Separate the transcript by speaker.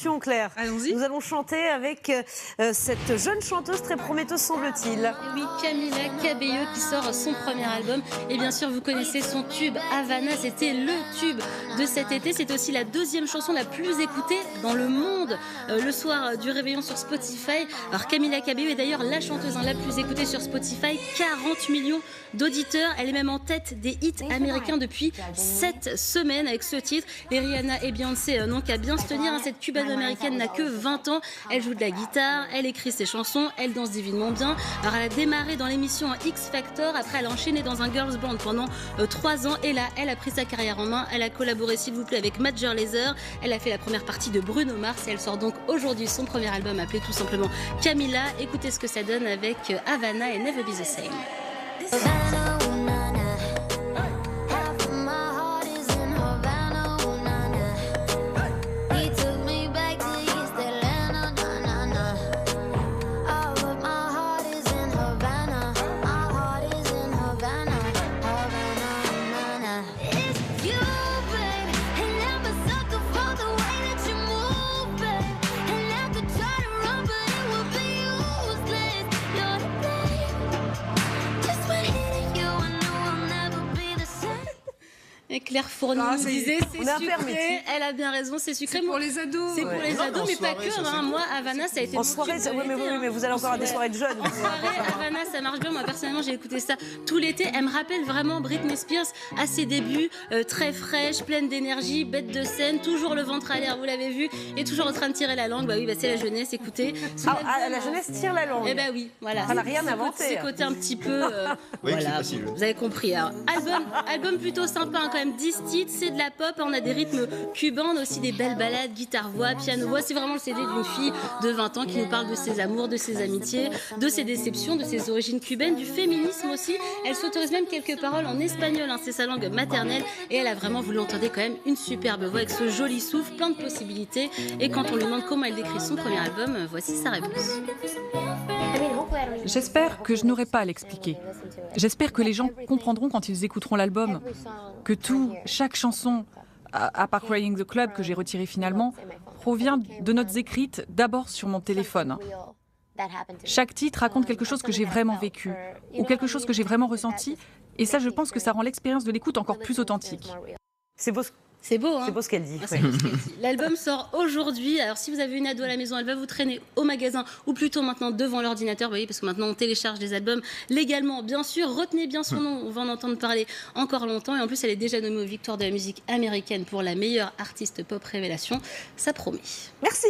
Speaker 1: question, Claire.
Speaker 2: Allons-y.
Speaker 1: Nous allons chanter avec cette jeune chanteuse très prometteuse, semble-t-il.
Speaker 3: Oui, Camila Cabello qui sort son premier album. Et bien sûr, vous connaissez son tube Havana. C'était le tube de cet été. C'est aussi la deuxième chanson la plus écoutée dans le monde le soir du réveillon sur Spotify. Alors Camila Cabello est d'ailleurs la chanteuse la plus écoutée sur Spotify. 40 millions d'auditeurs. Elle est même en tête des hits américains depuis 7 semaines avec ce titre. Et Rihanna et Beyoncé n'ont qu'à bien se tenir. Cette cubano-américaine n'a que 20 ans. Elle joue de la guitare, elle écrit ses chansons, elle danse divinement bien. Alors elle a démarré dans l'émission X Factor. Après, elle a enchaîné dans un girls band pendant 3 ans. Et là, elle a pris sa carrière en main. Elle a collaboré, s'il vous plaît, avec Major Lazer. Elle a fait la première partie de Bruno Mars. Et elle sort donc aujourd'hui son premier album appelé tout simplement Camila. Écoutez ce que ça donne avec Havana et Never Be the Same. Et Claire Fournier nous disait c'est sucré, elle a bien raison, c'est sucré.
Speaker 2: C'est pour les ados.
Speaker 3: C'est pour les ados, mais pas que. Moi, Havana, ça a été
Speaker 1: En soirée, mais vous allez encore à des soirées de jeunes.
Speaker 3: En soirée, Havana, ça marche bien. Moi, personnellement, j'ai écouté ça tout l'été. Elle me rappelle vraiment Britney Spears à ses débuts, très fraîche, pleine d'énergie, bête de scène, toujours le ventre à l'air, vous l'avez vu, et toujours en train de tirer la langue. Bah oui, c'est la jeunesse, écoutez.
Speaker 1: La jeunesse tire la langue.
Speaker 3: Eh ben oui, voilà.
Speaker 1: Elle n'a rien inventé.
Speaker 3: C'est côté un petit peu.
Speaker 4: Oui,
Speaker 3: voilà, vous avez compris. Alors, album plutôt sympa, quand même. 10 titres, c'est de la pop, on a des rythmes cubains, on a aussi des belles ballades, guitare-voix, piano-voix. C'est vraiment le CD d'une fille de 20 ans qui nous parle de ses amours, de ses amitiés, de ses déceptions, de ses origines cubaines, du féminisme aussi. Elle s'autorise même quelques paroles en espagnol, c'est sa langue maternelle. Et elle a vraiment, vous l'entendez quand même, une superbe voix avec ce joli souffle, plein de possibilités. Et quand on lui demande comment elle décrit son premier album, voici sa réponse.
Speaker 5: J'espère que je n'aurai pas à l'expliquer. J'espère que les gens comprendront quand ils écouteront l'album que chaque chanson, à part Crying the Club, que j'ai retiré finalement, provient de notes écrites d'abord sur mon téléphone. Chaque titre raconte quelque chose que j'ai vraiment vécu ou quelque chose que j'ai vraiment ressenti, et ça, je pense que ça rend l'expérience de l'écoute encore plus authentique.
Speaker 1: C'est beau.
Speaker 3: C'est beau, hein.
Speaker 1: C'est beau ce qu'elle dit.
Speaker 3: Ah, l'album sort aujourd'hui. Alors, si vous avez une ado à la maison, elle va vous traîner au magasin ou plutôt maintenant devant l'ordinateur. Vous voyez, parce que maintenant, on télécharge des albums légalement. Bien sûr, retenez bien son nom. On va en entendre parler encore longtemps. Et en plus, elle est déjà nommée aux Victoires de la musique américaine pour la meilleure artiste pop révélation. Ça promet.
Speaker 1: Merci.